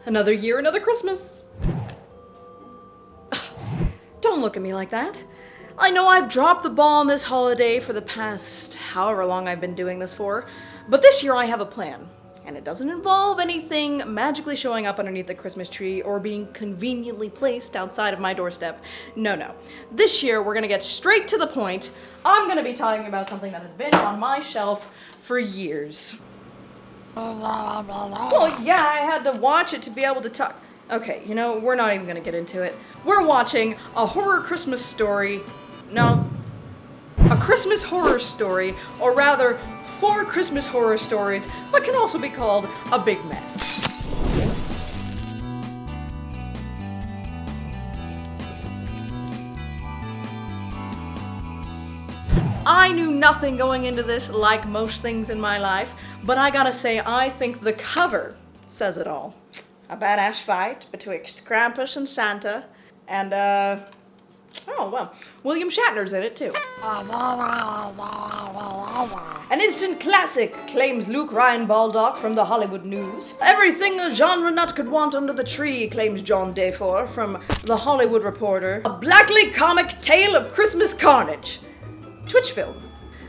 Another year, another Christmas. Don't look at me like that. I know I've dropped the ball on this holiday for the past however long I've been doing this for, but this year I have a plan. And it doesn't involve anything magically showing up underneath the Christmas tree or being conveniently placed outside of my doorstep. No. This year we're gonna get straight to the point. I'm gonna be talking about something that has been on my shelf for years. Well, yeah, I had to watch it to be able to talk. Okay, we're not even gonna get into it. We're watching a horror Christmas story. No, a Christmas horror story, or rather, 4 Christmas horror stories, but can also be called a big mess. I knew nothing going into this, like most things in my life, but I gotta say, I think the cover says it all. A badass fight betwixt Krampus and Santa, and William Shatner's in it too. An instant classic, claims Luke Ryan Baldock from The Hollywood News. Everything a genre nut could want under the tree, claims John Dayfor from The Hollywood Reporter. A blackly comic tale of Christmas carnage. Twitch film.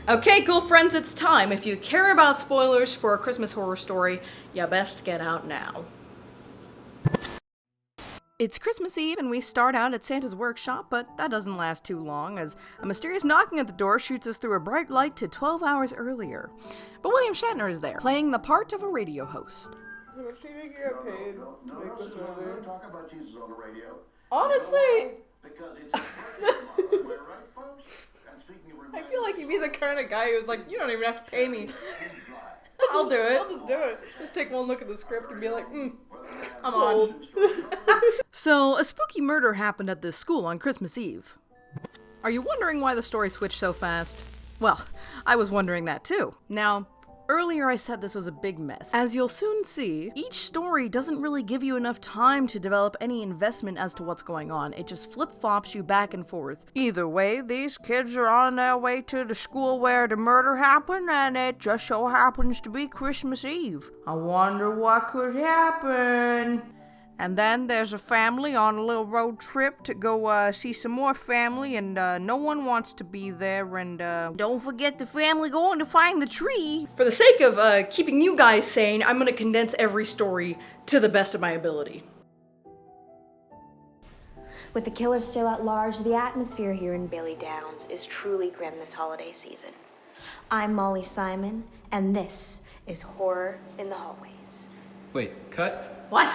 Okay, cool friends, it's time. If you care about spoilers for a Christmas horror story, you best get out now. It's Christmas Eve and we start out at Santa's workshop, but that doesn't last too long as a mysterious knocking at the door shoots us through a bright light to 12 hours earlier. But William Shatner is there, playing the part of a radio host. How much do you think you get paid to make this movie? Talk about Jesus on the radio. Honestly, Because it's right, folks? And speaking of I feel like you'd be the kind of guy who's like, you don't even have to pay me. I'll do it. I'll just do it. Just take one look at the script and be like, I'm on. So, a spooky murder happened at this school on Christmas Eve. Are you wondering why the story switched so fast? Well, I was wondering that too. Now, earlier I said this was a big mess. As you'll soon see, each story doesn't really give you enough time to develop any investment as to what's going on. It just flip-flops you back and forth. Either way, these kids are on their way to the school where the murder happened, and it just so happens to be Christmas Eve. I wonder what could happen. And then there's a family on a little road trip to go see some more family, and no one wants to be there, and don't forget the family going to find the tree. For the sake of keeping you guys sane, I'm gonna condense every story to the best of my ability. With the killer still at large, the atmosphere here in Bailey Downs is truly grim this holiday season. I'm Molly Simon, and this is Horror in the Hallways. Wait, cut? What?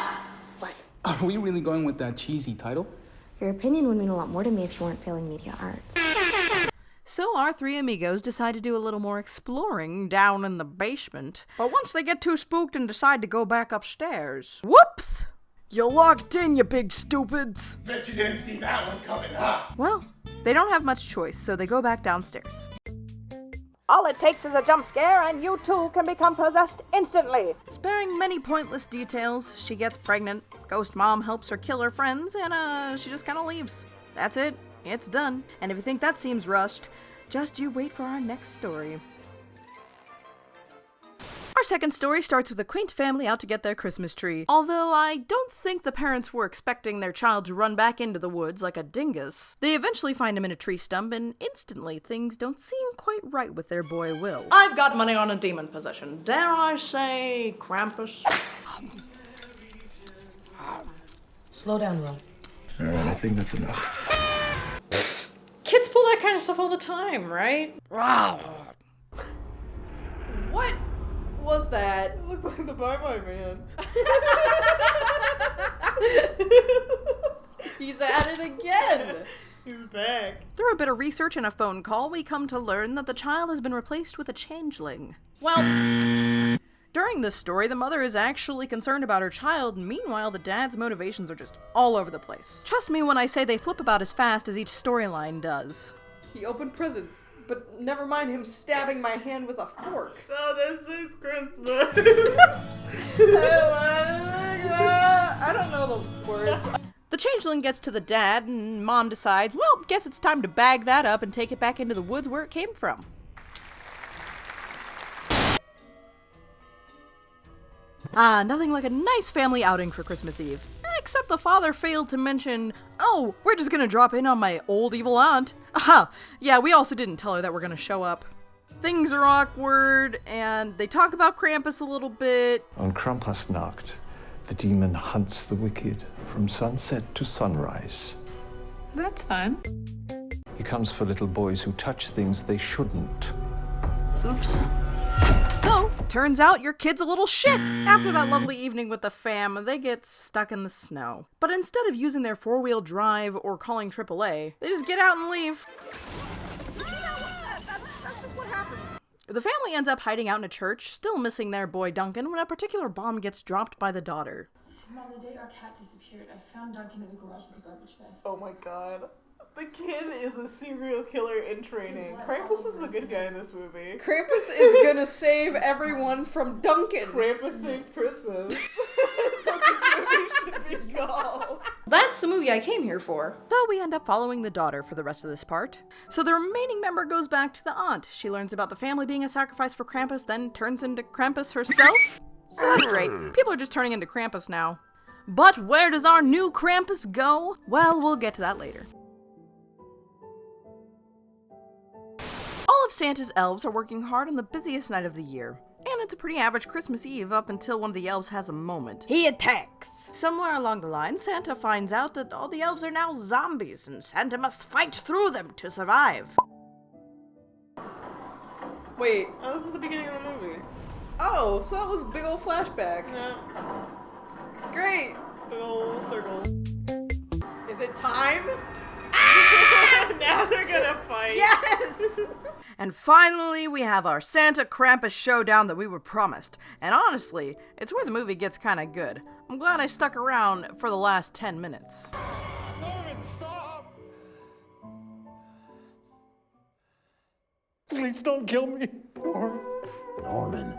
What? Are we really going with that cheesy title? Your opinion would mean a lot more to me if you weren't failing media arts. So our 3 amigos decide to do a little more exploring down in the basement. But once they get too spooked and decide to go back upstairs, whoops! You're locked in, you big stupids! Bet you didn't see that one coming, huh? Well, they don't have much choice, so they go back downstairs. All it takes is a jump scare and you too can become possessed instantly. Sparing many pointless details, she gets pregnant, ghost mom helps her kill her friends, and she just kind of leaves. That's it. It's done. And if you think that seems rushed, just you wait for our next story. Our second story starts with a quaint family out to get their Christmas tree. Although I don't think the parents were expecting their child to run back into the woods like a dingus. They eventually find him in a tree stump, and instantly things don't seem quite right with their boy Will. I've got money on a demon possession. Dare I say Krampus? Slow down, Will. Alright, I think that's enough. Kids pull that kind of stuff all the time, right? What was that? It looked like the Bye-Bye Man. He's at it again! He's back. Through a bit of research and a phone call, we come to learn that the child has been replaced with a changeling. Well, during this story, the mother is actually concerned about her child, and meanwhile, the dad's motivations are just all over the place. Trust me when I say they flip about as fast as each storyline does. He opened presents, but never mind him stabbing my hand with a fork. So this is Christmas. I don't know the words. The changeling gets to the dad, and Mom decides, well, guess it's time to bag that up and take it back into the woods where it came from. Nothing like a nice family outing for Christmas Eve. Except the father failed to mention, oh, we're just gonna drop in on my old evil aunt. Aha, yeah, we also didn't tell her that we're gonna show up. Things are awkward, and they talk about Krampus a little bit. On Krampusnacht, the demon hunts the wicked from sunset to sunrise. That's fun. He comes for little boys who touch things they shouldn't. Oops. So, turns out your kid's a little shit. After that lovely evening with the fam, they get stuck in the snow. But instead of using their four-wheel drive or calling AAA, they just get out and leave. That's just what happens. The family ends up hiding out in a church, still missing their boy Duncan, when a particular bomb gets dropped by the daughter. Mom, the day our cat disappeared, I found Duncan in the garage with a garbage bag. Oh my god. The kid is a serial killer in training. Krampus is the good guy in this movie. Krampus is gonna save everyone from Duncan. Krampus saves Christmas. That's what this movie should be called. That's the movie I came here for. Though we end up following the daughter for the rest of this part. So the remaining member goes back to the aunt. She learns about the family being a sacrifice for Krampus, then turns into Krampus herself. So that's great. People are just turning into Krampus now. But where does our new Krampus go? Well, we'll get to that later. All of Santa's elves are working hard on the busiest night of the year. And it's a pretty average Christmas Eve up until one of the elves has a moment. He attacks! Somewhere along the line, Santa finds out that all the elves are now zombies, and Santa must fight through them to survive. Wait, oh, this is the beginning of the movie. Oh, so that was a big old flashback. Yeah. Great! Big old circle. Is it time? Now they're gonna fight. Yes! And finally, we have our Santa Krampus showdown that we were promised. And honestly, it's where the movie gets kinda good. I'm glad I stuck around for the last 10 minutes. Norman, stop! Please don't kill me, Norman.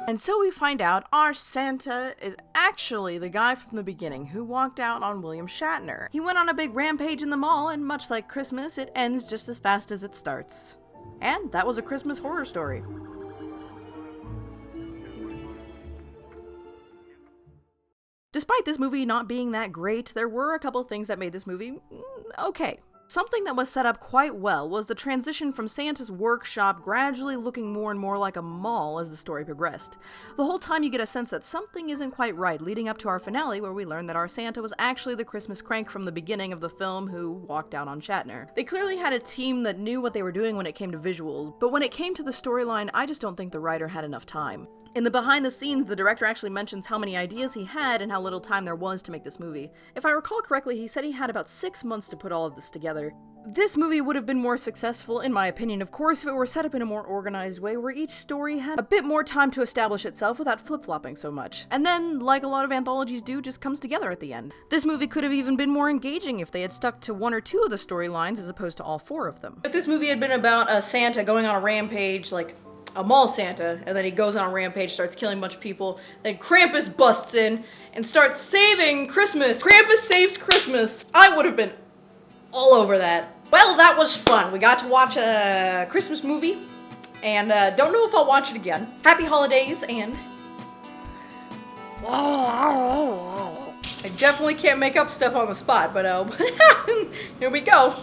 And so we find out our Santa is actually the guy from the beginning who walked out on William Shatner. He went on a big rampage in the mall, and much like Christmas, it ends just as fast as it starts. And that was a Christmas horror story. Despite this movie not being that great, there were a couple things that made this movie okay. Something that was set up quite well was the transition from Santa's workshop gradually looking more and more like a mall as the story progressed. The whole time you get a sense that something isn't quite right, leading up to our finale where we learn that our Santa was actually the Christmas crank from the beginning of the film who walked out on Shatner. They clearly had a team that knew what they were doing when it came to visuals, but when it came to the storyline, I just don't think the writer had enough time. In the behind the scenes, the director actually mentions how many ideas he had and how little time there was to make this movie. If I recall correctly, he said he had about 6 months to put all of this together. This movie would have been more successful, in my opinion, of course, if it were set up in a more organized way where each story had a bit more time to establish itself without flip-flopping so much. And then, like a lot of anthologies do, just comes together at the end. This movie could have even been more engaging if they had stuck to 1 or 2 of the storylines as opposed to all 4 of them. If this movie had been about a Santa going on a rampage, like a mall Santa, and then he goes on a rampage, starts killing a bunch of people, then Krampus busts in and starts saving Christmas. Krampus saves Christmas. I would have been all over that. Well, that was fun. We got to watch a Christmas movie, and don't know if I'll watch it again. Happy holidays, and I definitely can't make up stuff on the spot, but here we go.